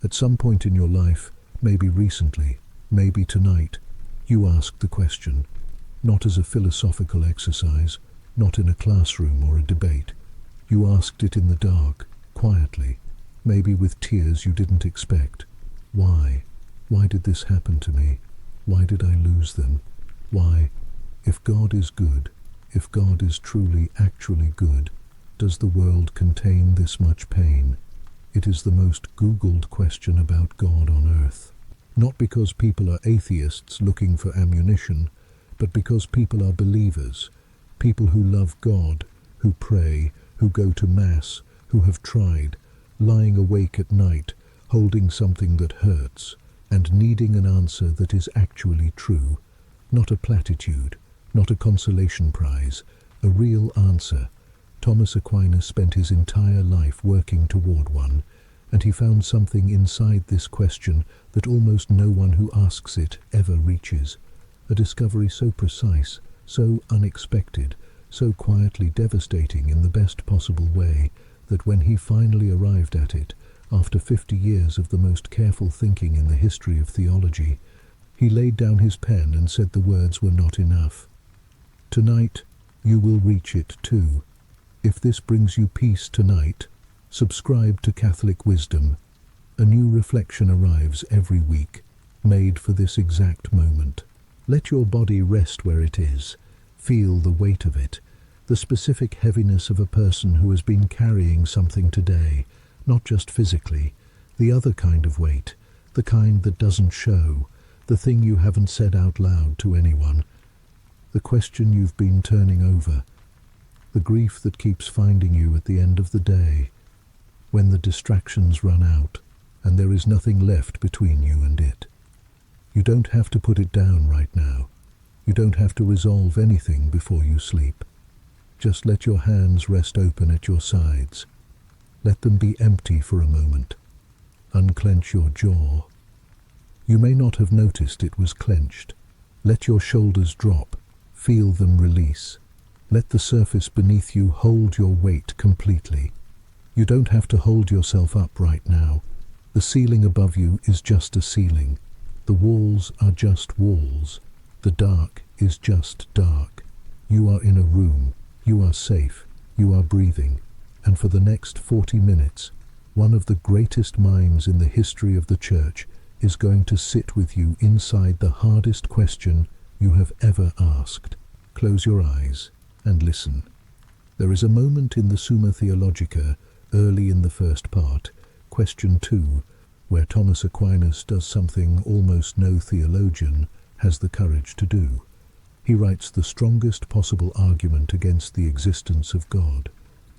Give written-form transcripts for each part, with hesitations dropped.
At some point in your life, maybe recently, maybe tonight, you asked the question, not as a philosophical exercise, not in a classroom or a debate. You asked it in the dark, quietly, maybe with tears you didn't expect. Why? Why did this happen to me? Why did I lose them? Why? If God is good, if God is truly, actually good, does the world contain this much pain? It is the most Googled question about God on earth. Not because people are atheists looking for ammunition, but because people are believers, people who love God, who pray, who go to Mass, who have tried, lying awake at night, holding something that hurts, and needing an answer that is actually true, not a platitude, not a consolation prize, a real answer. Thomas Aquinas spent his entire life working toward one, and he found something inside this question that almost no one who asks it ever reaches. A discovery so precise, so unexpected, so quietly devastating in the best possible way, that when he finally arrived at it, after 50 years of the most careful thinking in the history of theology, he laid down his pen and said the words were not enough. Tonight, you will reach it too. If this brings you peace tonight, subscribe to Catholic Wisdom. A new reflection arrives every week, made for this exact moment. Let your body rest where it is. Feel the weight of it, the specific heaviness of a person who has been carrying something today, not just physically, the other kind of weight, the kind that doesn't show, the thing you haven't said out loud to anyone, the question you've been turning over, the grief that keeps finding you at the end of the day, when the distractions run out and there is nothing left between you and it. You don't have to put it down right now. You don't have to resolve anything before you sleep. Just let your hands rest open at your sides. Let them be empty for a moment. Unclench your jaw. You may not have noticed it was clenched. Let your shoulders drop. Feel them release. Let the surface beneath you hold your weight completely. You don't have to hold yourself up right now. The ceiling above you is just a ceiling. The walls are just walls. The dark is just dark. You are in a room. You are safe. You are breathing. And for the next 40 minutes, one of the greatest minds in the history of the Church is going to sit with you inside the hardest question you have ever asked. Close your eyes and listen. There is a moment in the Summa Theologica, early in the first part, question 2, where Thomas Aquinas does something almost no theologian has the courage to do. He writes the strongest possible argument against the existence of God,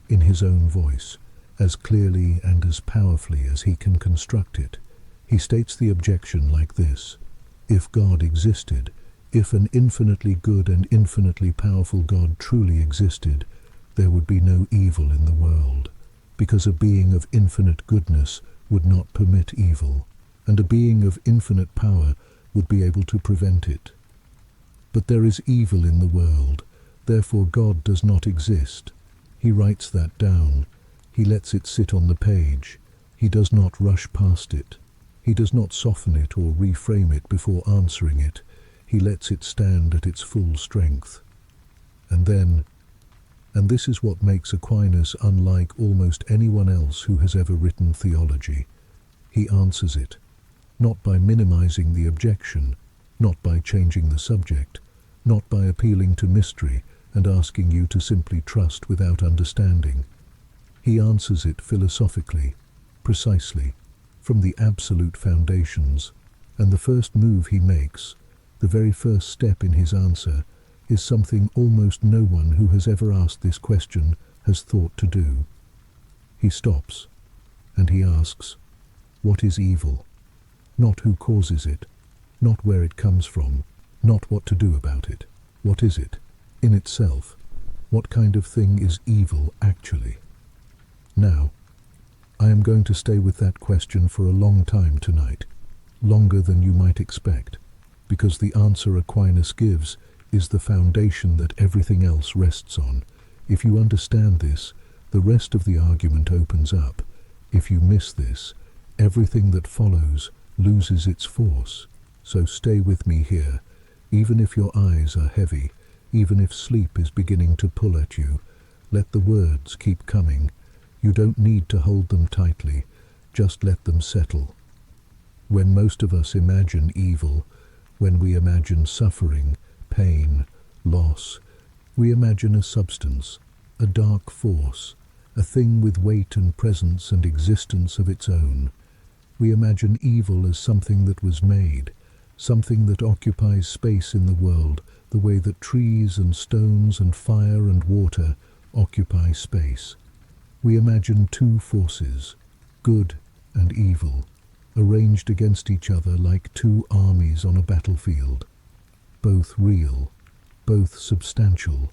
in his own voice, as clearly and as powerfully as he can construct it. He states the objection like this: if God existed, if an infinitely good and infinitely powerful God truly existed, there would be no evil in the world, because a being of infinite goodness would not permit evil, and a being of infinite power would be able to prevent it. But there is evil in the world, therefore God does not exist. He writes that down. He lets it sit on the page. He does not rush past it. He does not soften it or reframe it before answering it. He lets it stand at its full strength. And then, and this is what makes Aquinas unlike almost anyone else who has ever written theology, he answers it, not by minimizing the objection, not by changing the subject, not by appealing to mystery and asking you to simply trust without understanding. He answers it philosophically, precisely, from the absolute foundations, and the first move he makes, the very first step in his answer, is something almost no one who has ever asked this question has thought to do. He stops, and he asks, what is evil? Not who causes it, not where it comes from, not what to do about it. What is it, in itself? What kind of thing is evil actually? Now, I am going to stay with that question for a long time tonight, longer than you might expect, because the answer Aquinas gives is the foundation that everything else rests on. If you understand this, the rest of the argument opens up. If you miss this, Everything that follows loses its force. So stay with me here, even if your eyes are heavy, even if sleep is beginning to pull at you. Let the words keep coming. You don't need to hold them tightly, just let them settle. When most of us imagine evil, when we imagine suffering, pain, loss, we imagine a substance, a dark force, a thing with weight and presence and existence of its own. We imagine evil as something that was made, something that occupies space in the world, the way that trees and stones and fire and water occupy space. We imagine two forces, good and evil, arranged against each other like two armies on a battlefield, both real, both substantial,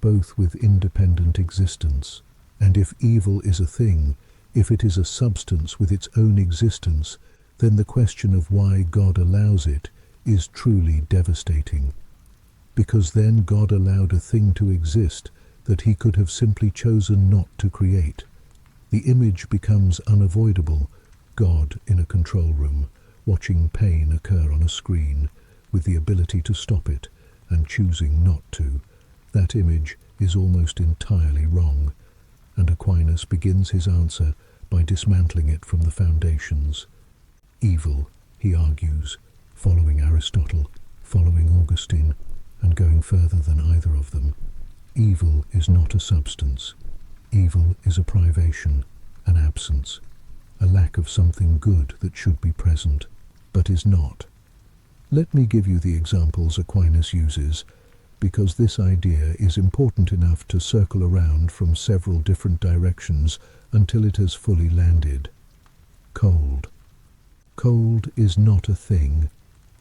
both with independent existence. And if evil is a thing, if it is a substance with its own existence, then the question of why God allows it is truly devastating. Because then God allowed a thing to exist that he could have simply chosen not to create. The image becomes unavoidable, God in a control room, watching pain occur on a screen, with the ability to stop it and choosing not to. That image is almost entirely wrong, and Aquinas begins his answer by dismantling it from the foundations. Evil, he argues, following Aristotle, following Augustine, and going further than either of them. Evil is not a substance. Evil is a privation, an absence, a lack of something good that should be present, but is not. Let me give you the examples Aquinas uses, because this idea is important enough to circle around from several different directions until it has fully landed. Cold. Cold is not a thing.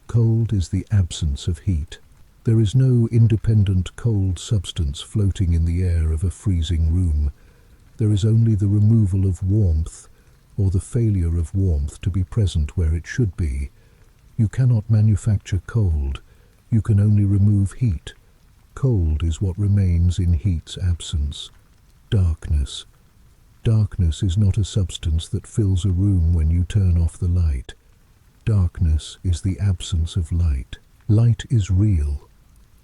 Cold is the absence of heat. There is no independent cold substance floating in the air of a freezing room. There is only the removal of warmth, or the failure of warmth to be present where it should be. You cannot manufacture cold. You can only remove heat. Cold is what remains in heat's absence. Darkness. Darkness is not a substance that fills a room when you turn off the light. Darkness is the absence of light. Light is real.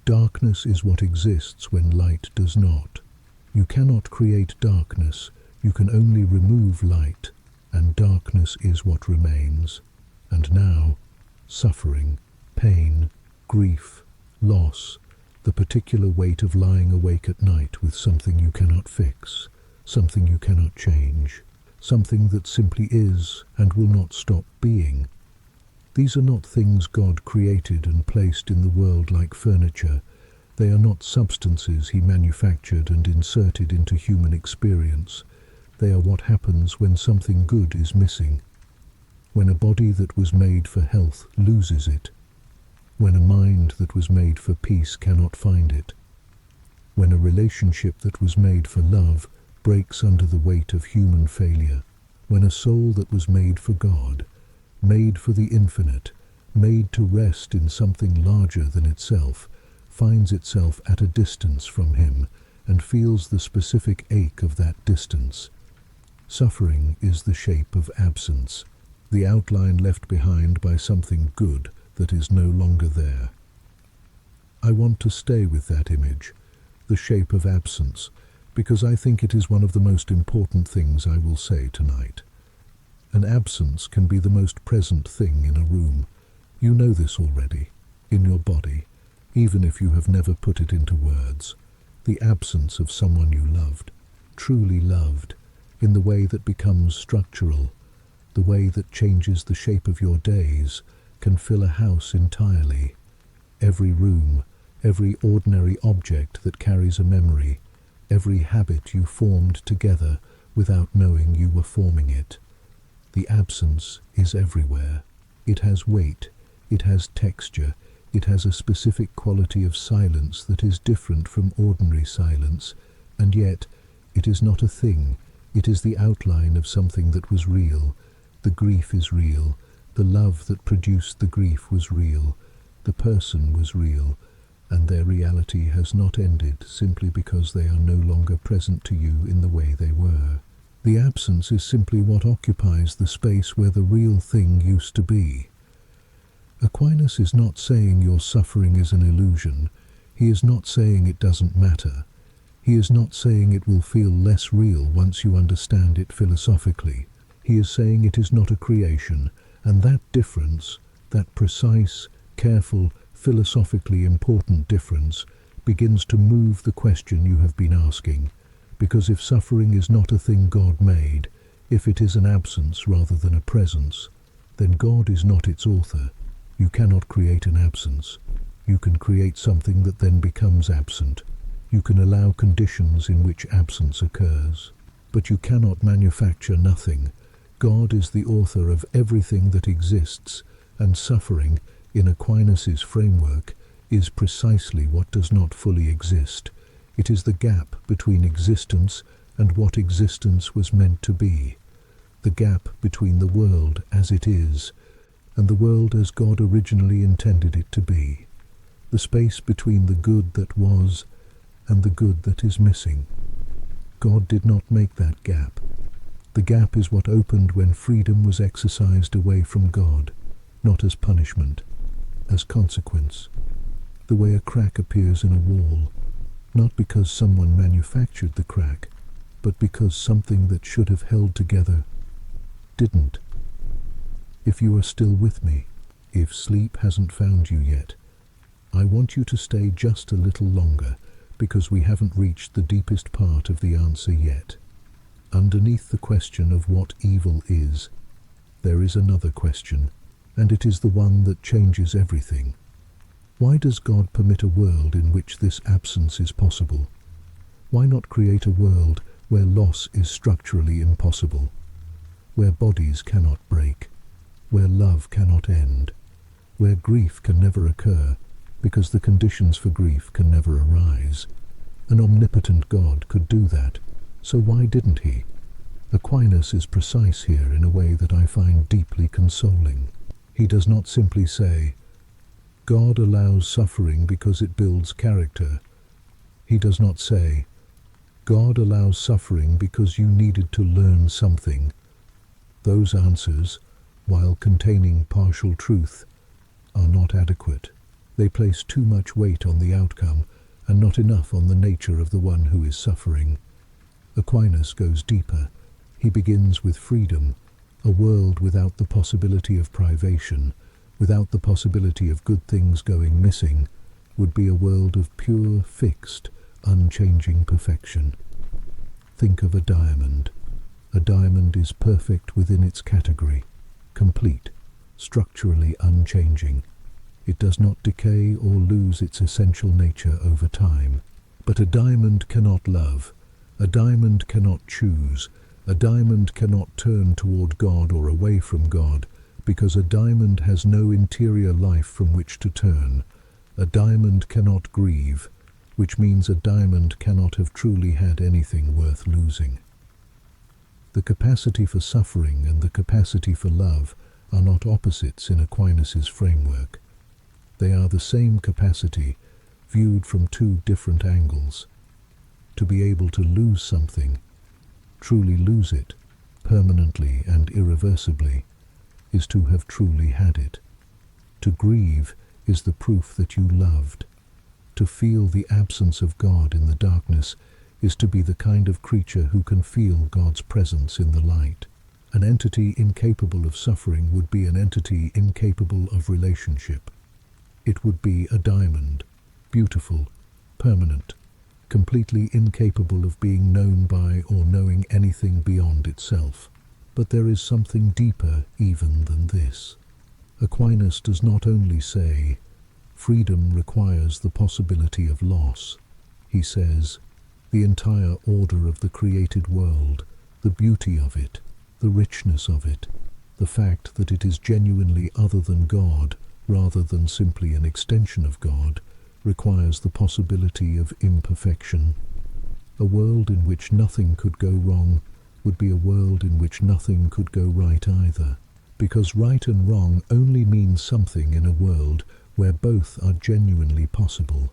Darkness is what exists when light does not. You cannot create darkness. You can only remove light, and darkness is what remains. And now, suffering, pain, grief, loss, the particular weight of lying awake at night with something you cannot fix, something you cannot change, something that simply is and will not stop being. These are not things God created and placed in the world like furniture. They are not substances he manufactured and inserted into human experience. They are what happens when something good is missing, when a body that was made for health loses it, when a mind that was made for peace cannot find it, when a relationship that was made for love breaks under the weight of human failure, when a soul that was made for God, made for the infinite, made to rest in something larger than itself, finds itself at a distance from him and feels the specific ache of that distance. Suffering is the shape of absence, the outline left behind by something good that is no longer there. I want to stay with that image, the shape of absence, because I think it is one of the most important things I will say tonight. An absence can be the most present thing in a room. You know this already, in your body, even if you have never put it into words. The absence of someone you loved, truly loved, in the way that becomes structural, the way that changes the shape of your days, can fill a house entirely. Every room, every ordinary object that carries a memory, every habit you formed together without knowing you were forming it. The absence is everywhere. It has weight, it has texture, it has a specific quality of silence that is different from ordinary silence, and yet it is not a thing. It is the outline of something that was real. The grief is real. The love that produced the grief was real. The person was real, and their reality has not ended simply because they are no longer present to you in the way they were. The absence is simply what occupies the space where the real thing used to be. Aquinas is not saying your suffering is an illusion. He is not saying it doesn't matter. He is not saying it will feel less real once you understand it philosophically. He is saying it is not a creation, and that difference, that precise, careful, philosophically important difference, begins to move the question you have been asking. Because if suffering is not a thing God made, if it is an absence rather than a presence, then God is not its author. You cannot create an absence. You can create something that then becomes absent. You can allow conditions in which absence occurs. But you cannot manufacture nothing. God is the author of everything that exists, and suffering, in Aquinas' framework, is precisely what does not fully exist. It is the gap between existence and what existence was meant to be. The gap between the world as it is and the world as God originally intended it to be. The space between the good that was and the good that is missing. God did not make that gap. The gap is what opened when freedom was exercised away from God, not as punishment, as consequence. The way a crack appears in a wall, not because someone manufactured the crack, but because something that should have held together didn't. If you are still with me, if sleep hasn't found you yet, I want you to stay just a little longer, because we haven't reached the deepest part of the answer yet. Underneath the question of what evil is, there is another question, and it is the one that changes everything. Why does God permit a world in which this absence is possible? Why not create a world where loss is structurally impossible, where bodies cannot break, where love cannot end, where grief can never occur because the conditions for grief can never arise? An omnipotent God could do that, so why didn't he? Aquinas is precise here in a way that I find deeply consoling. He does not simply say, God allows suffering because it builds character. He does not say, God allows suffering because you needed to learn something. Those answers, while containing partial truth, are not adequate. They place too much weight on the outcome and not enough on the nature of the one who is suffering. Aquinas goes deeper. He begins with freedom, a world without the possibility of privation, without the possibility of good things going missing, would be a world of pure, fixed, unchanging perfection. Think of a diamond. A diamond is perfect within its category, complete, structurally unchanging. It does not decay or lose its essential nature over time. But a diamond cannot love. A diamond cannot choose. A diamond cannot turn toward God or away from God, because a diamond has no interior life from which to turn. A diamond cannot grieve, which means a diamond cannot have truly had anything worth losing. The capacity for suffering and the capacity for love are not opposites in Aquinas' framework. They are the same capacity, viewed from two different angles. To be able to lose something, truly lose it, permanently and irreversibly, is to have truly had it. To grieve is the proof that you loved. To feel the absence of God in the darkness is to be the kind of creature who can feel God's presence in the light. An entity incapable of suffering would be an entity incapable of relationship. It would be a diamond, beautiful, permanent, completely incapable of being known by or knowing anything beyond itself. But there is something deeper even than this. Aquinas does not only say, freedom requires the possibility of loss. He says, the entire order of the created world, the beauty of it, the richness of it, the fact that it is genuinely other than God, rather than simply an extension of God, requires the possibility of imperfection. A world in which nothing could go wrong would be a world in which nothing could go right either, because right and wrong only mean something in a world where both are genuinely possible.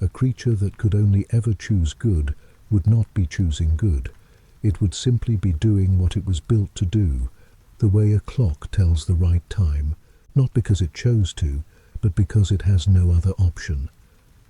A creature that could only ever choose good would not be choosing good. It would simply be doing what it was built to do, the way a clock tells the right time, not because it chose to, but because it has no other option.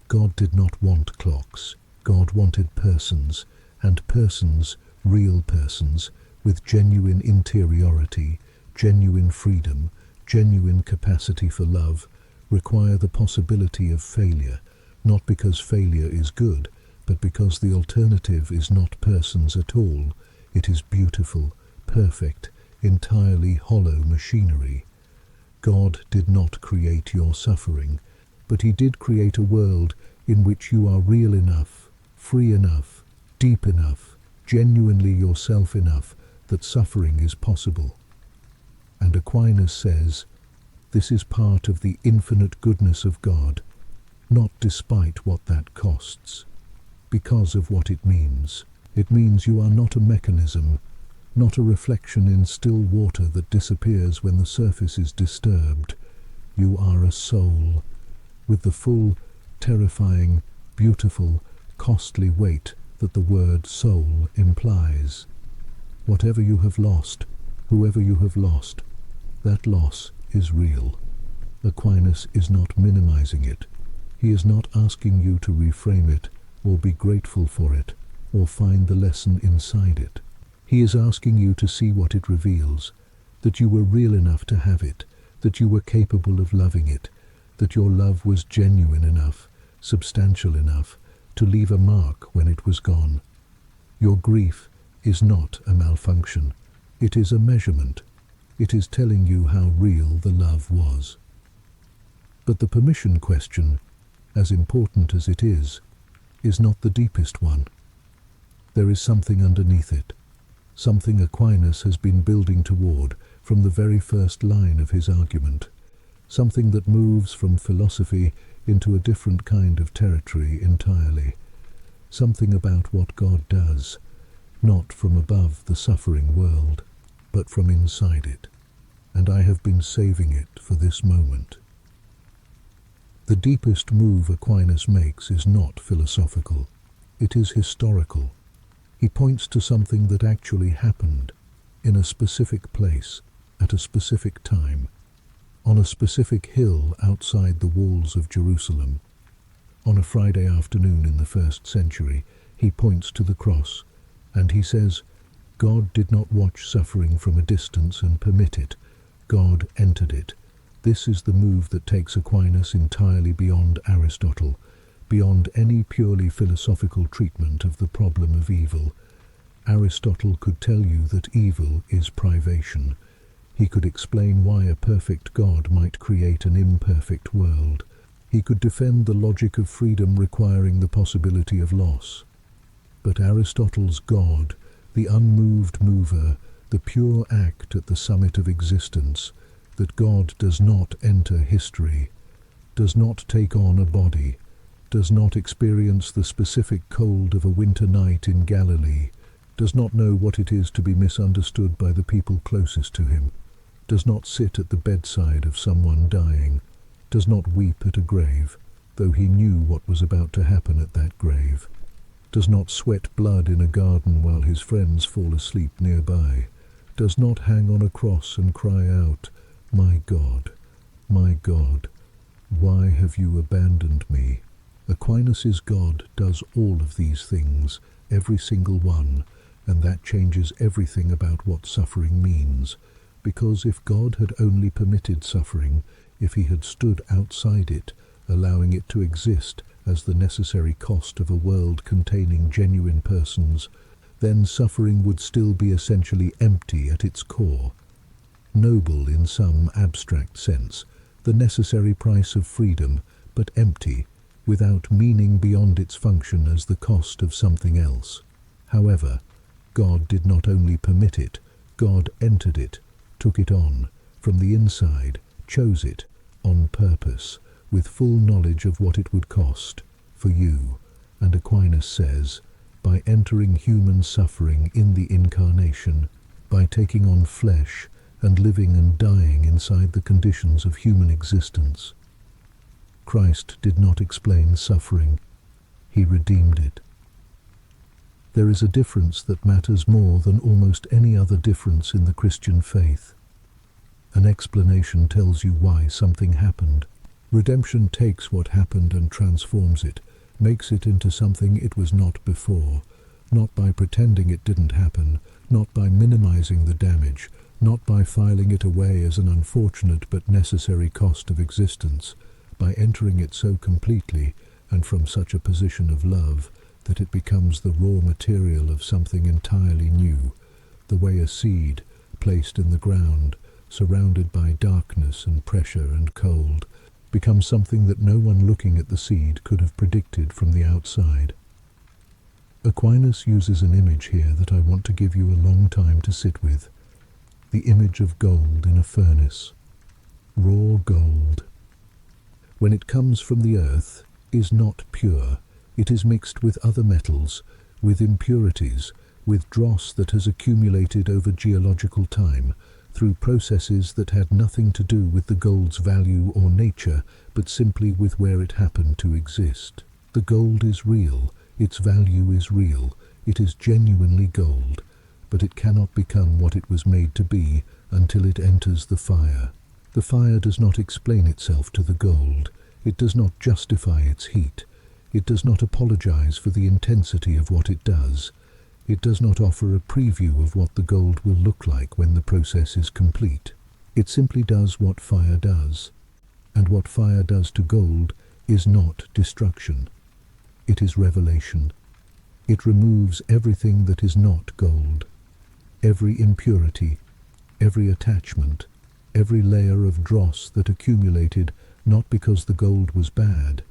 God did not want clocks. God wanted persons, and persons, real persons, with genuine interiority, genuine freedom, genuine capacity for love, require the possibility of failure, not because failure is good, but because the alternative is not persons at all. It is beautiful, perfect, entirely hollow machinery. God did not create your suffering, but he did create a world in which you are real enough, free enough, deep enough, genuinely yourself enough that suffering is possible. And Aquinas says, this is part of the infinite goodness of God, not despite what that costs, because of what it means. It means you are not a mechanism, not a reflection in still water that disappears when the surface is disturbed. You are a soul, with the full, terrifying, beautiful, costly weight that the word soul implies. Whatever you have lost, whoever you have lost, that loss is real. Aquinas is not minimizing it. He is not asking you to reframe it, or be grateful for it, or find the lesson inside it. He is asking you to see what it reveals, that you were real enough to have it, that you were capable of loving it, that your love was genuine enough, substantial enough, to leave a mark when it was gone. Your grief is not a malfunction. It is a measurement. It is telling you how real the love was. But the permission question, as important as it is not the deepest one. There is something underneath it, something Aquinas has been building toward from the very first line of his argument, something that moves from philosophy into a different kind of territory entirely, something about what God does, not from above the suffering world, but from inside it. And I have been saving it for this moment. The deepest move Aquinas makes is not philosophical. It is historical. He points to something that actually happened in a specific place, at a specific time, on a specific hill outside the walls of Jerusalem. On a Friday afternoon in the 1st century, he points to the cross, and he says, God did not watch suffering from a distance and permit it. God entered it. This is the move that takes Aquinas entirely beyond Aristotle, beyond any purely philosophical treatment of the problem of evil. Aristotle could tell you that evil is privation. He could explain why a perfect God might create an imperfect world. He could defend the logic of freedom requiring the possibility of loss. But Aristotle's God, the unmoved mover, the pure act at the summit of existence, that God does not enter history, does not take on a body, does not experience the specific cold of a winter night in Galilee, does not know what it is to be misunderstood by the people closest to him, does not sit at the bedside of someone dying, does not weep at a grave, though he knew what was about to happen at that grave, does not sweat blood in a garden while his friends fall asleep nearby, does not hang on a cross and cry out, my God, why have you abandoned me? Aquinas' God does all of these things, every single one, and that changes everything about what suffering means, because if God had only permitted suffering, if he had stood outside it, allowing it to exist as the necessary cost of a world containing genuine persons, then suffering would still be essentially empty at its core. Noble in some abstract sense, the necessary price of freedom, but empty, without meaning beyond its function as the cost of something else. However, God did not only permit it, God entered it, took it on, from the inside, chose it, on purpose, with full knowledge of what it would cost, for you, and Aquinas says, by entering human suffering in the incarnation, by taking on flesh, and living and dying inside the conditions of human existence. Christ did not explain suffering, he redeemed it. There is a difference that matters more than almost any other difference in the Christian faith. An explanation tells you why something happened. Redemption takes what happened and transforms it, makes it into something it was not before, not by pretending it didn't happen, not by minimizing the damage, not by filing it away as an unfortunate but necessary cost of existence, by entering it so completely and from such a position of love that it becomes the raw material of something entirely new, the way a seed, placed in the ground, surrounded by darkness and pressure and cold, becomes something that no one looking at the seed could have predicted from the outside. Aquinas uses an image here that I want to give you a long time to sit with. The image of gold in a furnace. Raw gold, when it comes from the earth, is not pure. It is mixed with other metals, with impurities, with dross that has accumulated over geological time, through processes that had nothing to do with the gold's value or nature, but simply with where it happened to exist. The gold is real, its value is real, it is genuinely gold, but it cannot become what it was made to be until it enters the fire. The fire does not explain itself to the gold, it does not justify its heat, it does not apologize for the intensity of what it does. It does not offer a preview of what the gold will look like when the process is complete. It simply does what fire does. And what fire does to gold is not destruction. It is revelation. It removes everything that is not gold. Every impurity, every attachment, every layer of dross that accumulated not because the gold was bad,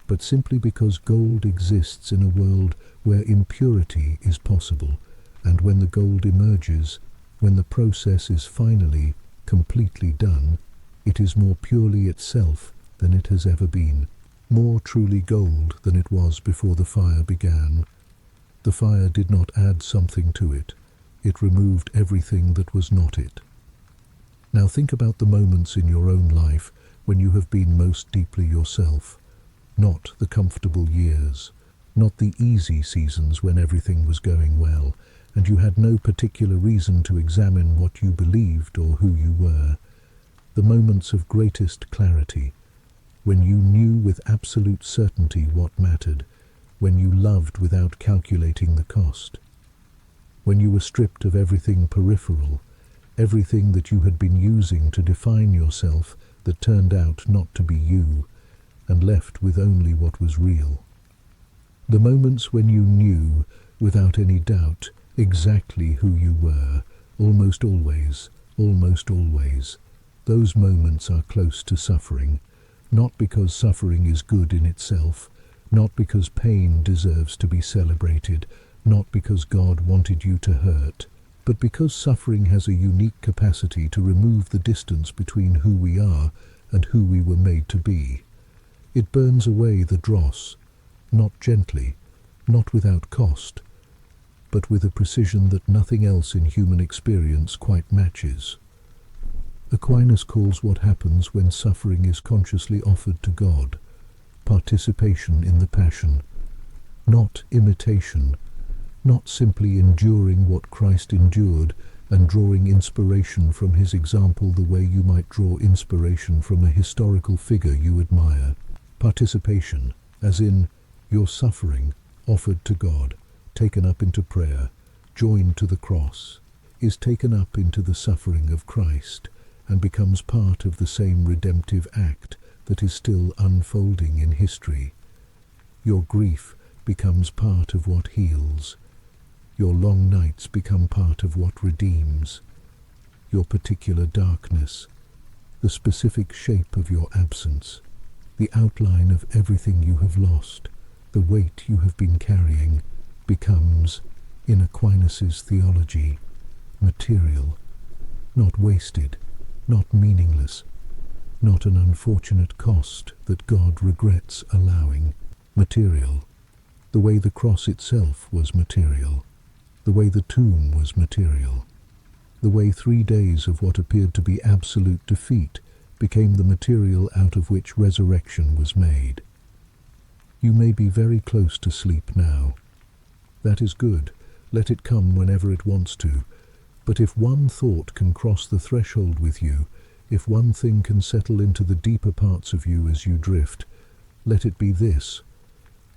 but simply because gold exists in a world where impurity is possible, and when the gold emerges, when the process is finally, completely done, it is more purely itself than it has ever been, more truly gold than it was before the fire began. The fire did not add something to it, it removed everything that was not it. Now think about the moments in your own life when you have been most deeply yourself, not the comfortable years, not the easy seasons when everything was going well, and you had no particular reason to examine what you believed or who you were. The moments of greatest clarity, when you knew with absolute certainty what mattered, when you loved without calculating the cost, when you were stripped of everything peripheral, everything that you had been using to define yourself that turned out not to be you, and left with only what was real. The moments when you knew, without any doubt, exactly who you were, almost always, those moments are close to suffering, not because suffering is good in itself, not because pain deserves to be celebrated, not because God wanted you to hurt, but because suffering has a unique capacity to remove the distance between who we are and who we were made to be. It burns away the dross, not gently, not without cost, but with a precision that nothing else in human experience quite matches. Aquinas calls what happens when suffering is consciously offered to God participation in the passion, not imitation, not simply enduring what Christ endured and drawing inspiration from his example the way you might draw inspiration from a historical figure you admire. Participation, as in your suffering, offered to God, taken up into prayer, joined to the cross, is taken up into the suffering of Christ, and becomes part of the same redemptive act that is still unfolding in history. Your grief becomes part of what heals. Your long nights become part of what redeems. Your particular darkness, the specific shape of your absence, the outline of everything you have lost, the weight you have been carrying, becomes, in Aquinas' theology, material, not wasted, not meaningless, not an unfortunate cost that God regrets allowing. Material, the way the cross itself was material, the way the tomb was material, the way 3 days of what appeared to be absolute defeat became the material out of which resurrection was made. You may be very close to sleep now. That is good. Let it come whenever it wants to. But if one thought can cross the threshold with you, if one thing can settle into the deeper parts of you as you drift, let it be this.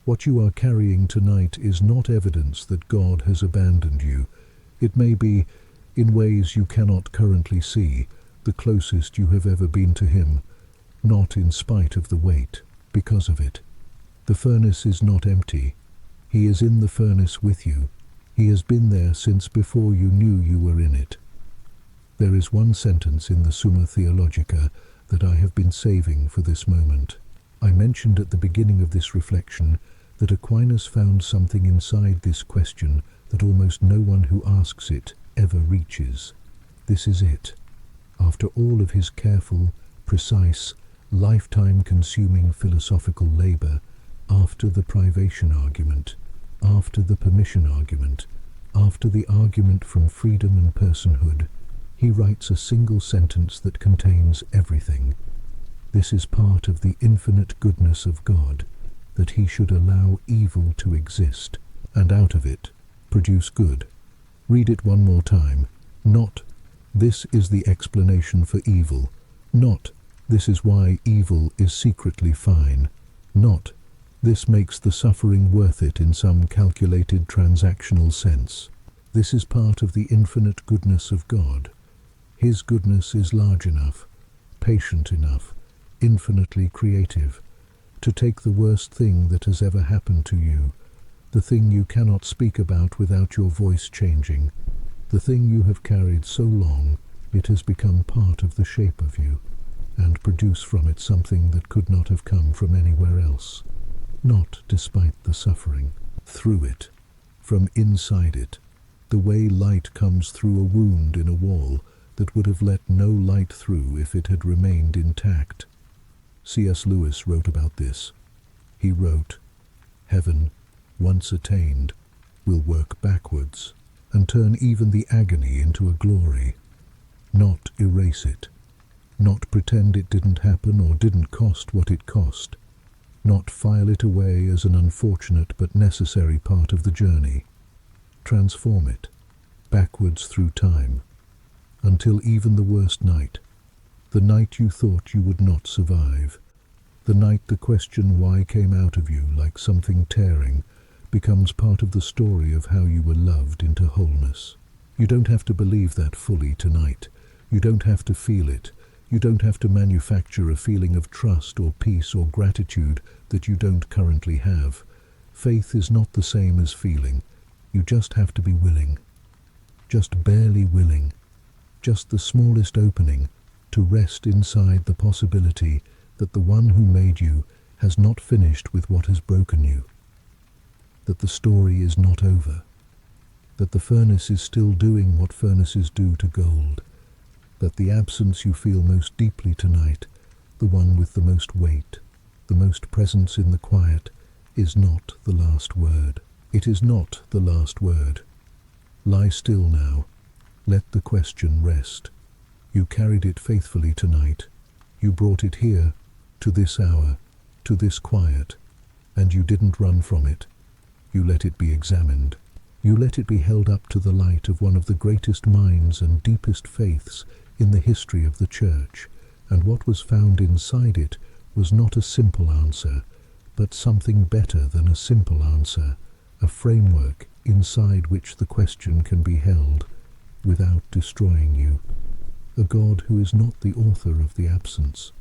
What you are carrying tonight is not evidence that God has abandoned you. It may be, in ways you cannot currently see, the closest you have ever been to Him, not in spite of the weight, because of it. The furnace is not empty. He is in the furnace with you. He has been there since before you knew you were in it. There is one sentence in the Summa Theologica that I have been saving for this moment. I mentioned at the beginning of this reflection that Aquinas found something inside this question that almost no one who asks it ever reaches. This is it. After all of his careful, precise, lifetime-consuming philosophical labor, after the privation argument, after the permission argument, after the argument from freedom and personhood, he writes a single sentence that contains everything. This is part of the infinite goodness of God, that He should allow evil to exist, and out of it produce good. Read it one more time. Not, this is the explanation for evil. Not, this is why evil is secretly fine. Not, this makes the suffering worth it in some calculated transactional sense. This is part of the infinite goodness of God. His goodness is large enough, patient enough, infinitely creative, to take the worst thing that has ever happened to you, the thing you cannot speak about without your voice changing, the thing you have carried so long it has become part of the shape of you, and produce from it something that could not have come from anywhere else. Not despite the suffering, through it, from inside it, the way light comes through a wound in a wall that would have let no light through if it had remained intact. C.S. Lewis wrote about this. He wrote, "Heaven, once attained, will work backwards and turn even the agony into a glory, not erase it, not pretend it didn't happen or didn't cost what it cost, not file it away as an unfortunate but necessary part of the journey. Transform it, backwards through time, until even the worst night, the night you thought you would not survive, the night the question why came out of you like something tearing, becomes part of the story of how you were loved into wholeness. You don't have to believe that fully tonight. You don't have to feel it. You don't have to manufacture a feeling of trust or peace or gratitude that you don't currently have. Faith is not the same as feeling. You just have to be willing. Just barely willing. Just the smallest opening to rest inside the possibility that the one who made you has not finished with what has broken you. That the story is not over. That the furnace is still doing what furnaces do to gold. That the absence you feel most deeply tonight, the one with the most weight, the most presence in the quiet, is not the last word. It is not the last word. Lie still now. Let the question rest. You carried it faithfully tonight. You brought it here, to this hour, to this quiet, and you didn't run from it. You let it be examined. You let it be held up to the light of one of the greatest minds and deepest faiths in the history of the Church, and what was found inside it was not a simple answer, but something better than a simple answer, a framework inside which the question can be held without destroying you. A God who is not the author of the absence,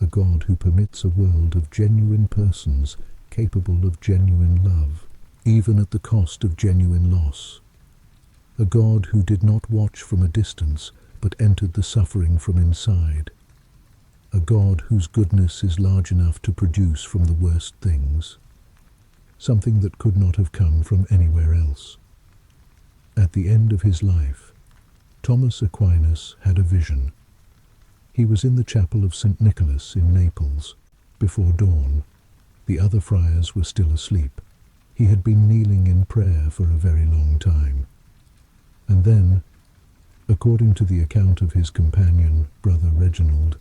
a God who permits a world of genuine persons capable of genuine love, even at the cost of genuine loss. A God who did not watch from a distance, but entered the suffering from inside. A God whose goodness is large enough to produce from the worst things, something that could not have come from anywhere else. At the end of his life, Thomas Aquinas had a vision. He was in the chapel of St. Nicholas in Naples, before dawn. The other friars were still asleep. He had been kneeling in prayer for a very long time. And then, according to the account of his companion, Brother Reginald,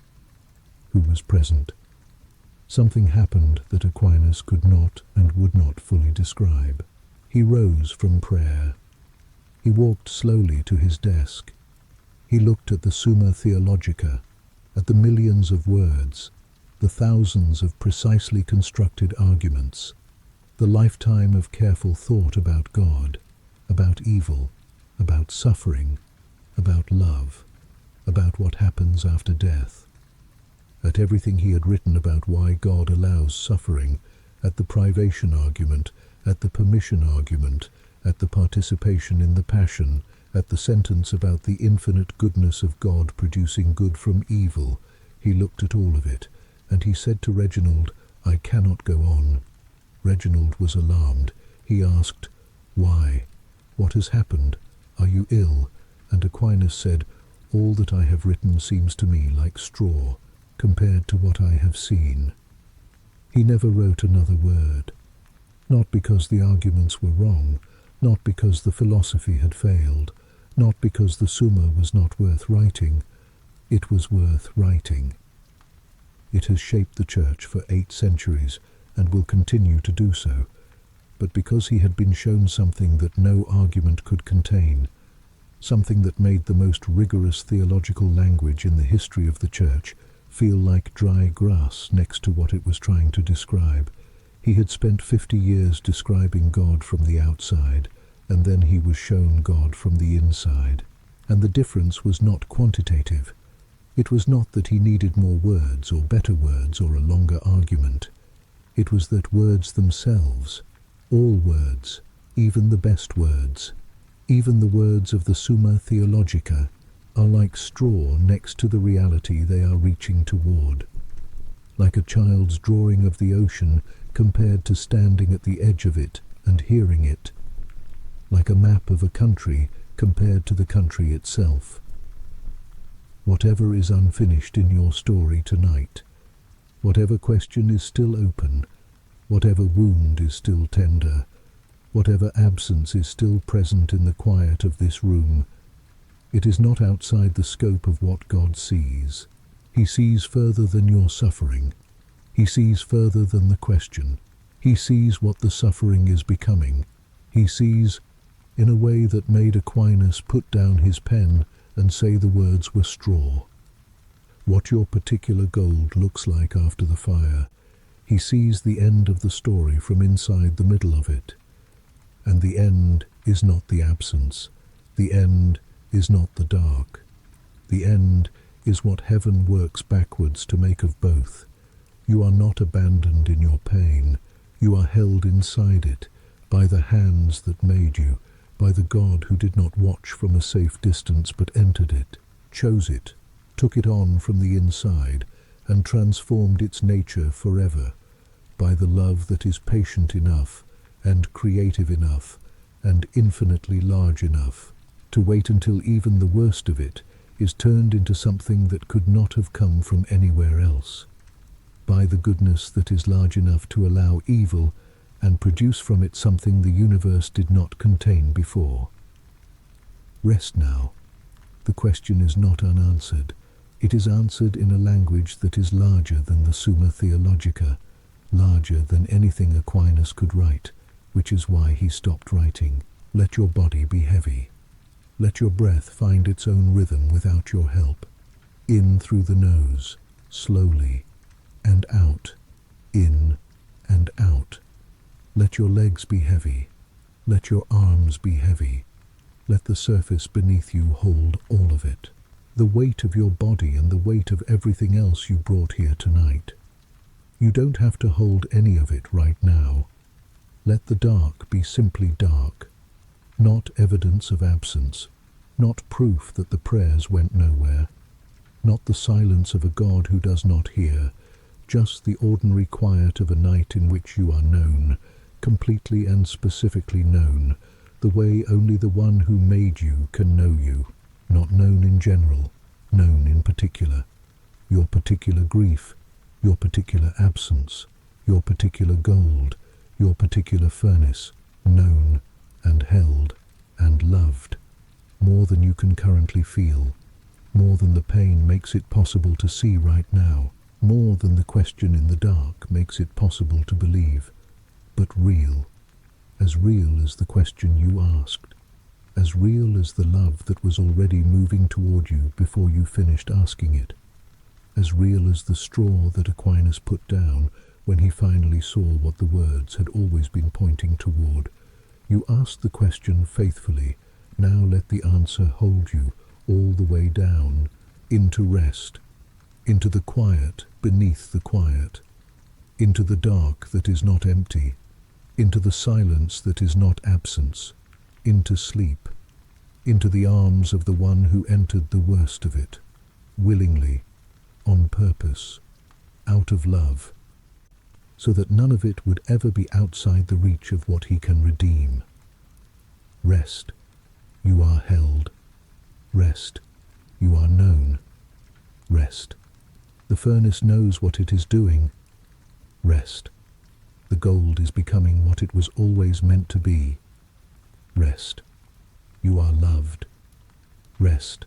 who was present, something happened that Aquinas could not and would not fully describe. He rose from prayer. He walked slowly to his desk. He looked at the Summa Theologica, at the millions of words, the thousands of precisely constructed arguments, the lifetime of careful thought about God, about evil, about suffering, about love, about what happens after death, at everything he had written about why God allows suffering, at the privation argument, at the permission argument, at the participation in the passion, at the sentence about the infinite goodness of God producing good from evil. He looked at all of it, and he said to Reginald, "I cannot go on." Reginald was alarmed. He asked, "Why? What has happened? Are you ill?" And Aquinas said, "All that I have written seems to me like straw, compared to what I have seen." He never wrote another word. Not because the arguments were wrong, not because the philosophy had failed, not because the Summa was not worth writing. It was worth writing. It has shaped the Church for 8 centuries and will continue to do so, but because he had been shown something that no argument could contain, something that made the most rigorous theological language in the history of the Church feel like dry grass next to what it was trying to describe. He had spent 50 years describing God from the outside, and then he was shown God from the inside. And the difference was not quantitative. It was not that he needed more words or better words or a longer argument. It was that words themselves, all words, even the best words, even the words of the Summa Theologica, are like straw next to the reality they are reaching toward. Like a child's drawing of the ocean compared to standing at the edge of it and hearing it. Like a map of a country compared to the country itself. Whatever is unfinished in your story tonight, whatever question is still open, whatever wound is still tender, whatever absence is still present in the quiet of this room, it is not outside the scope of what God sees. He sees further than your suffering. He sees further than the question. He sees what the suffering is becoming. He sees, in a way that made Aquinas put down his pen and say the words were straw, what your particular gold looks like after the fire. He sees the end of the story from inside the middle of it. And the end is not the absence. The end is not the dark. The end is what heaven works backwards to make of both. You are not abandoned in your pain. You are held inside it, by the hands that made you, by the God who did not watch from a safe distance but entered it, chose it, took it on from the inside, and transformed its nature forever, by the love that is patient enough, and creative enough, and infinitely large enough, to wait until even the worst of it is turned into something that could not have come from anywhere else, by the goodness that is large enough to allow evil and produce from it something the universe did not contain before. Rest now. The question is not unanswered. It is answered in a language that is larger than the Summa Theologica, larger than anything Aquinas could write, which is why he stopped writing. Let your body be heavy. Let your breath find its own rhythm without your help. In through the nose, slowly, and out, in and out. Let your legs be heavy. Let your arms be heavy. Let the surface beneath you hold all of it. The weight of your body and the weight of everything else you brought here tonight. You don't have to hold any of it right now. Let the dark be simply dark. Not evidence of absence, not proof that the prayers went nowhere, not the silence of a God who does not hear, just the ordinary quiet of a night in which you are known, completely and specifically known, the way only the one who made you can know you, not known in general, known in particular. Your particular grief, your particular absence, your particular gold, your particular furnace, known and held and loved, more than you can currently feel, more than the pain makes it possible to see right now, more than the question in the dark makes it possible to believe, but real. as real as the question you asked, as real as the love that was already moving toward you before you finished asking it, as real as the straw that Aquinas put down when he finally saw what the words had always been pointing toward. You asked the question faithfully. Now let the answer hold you all the way down into rest, into the quiet beneath the quiet, into the dark that is not empty, into the silence that is not absence, into sleep, into the arms of the one who entered the worst of it, willingly, on purpose, out of love, so that none of it would ever be outside the reach of what he can redeem. Rest, you are held. Rest, you are known. Rest, the furnace knows what it is doing. Rest, the gold is becoming what it was always meant to be. Rest, you are loved. Rest,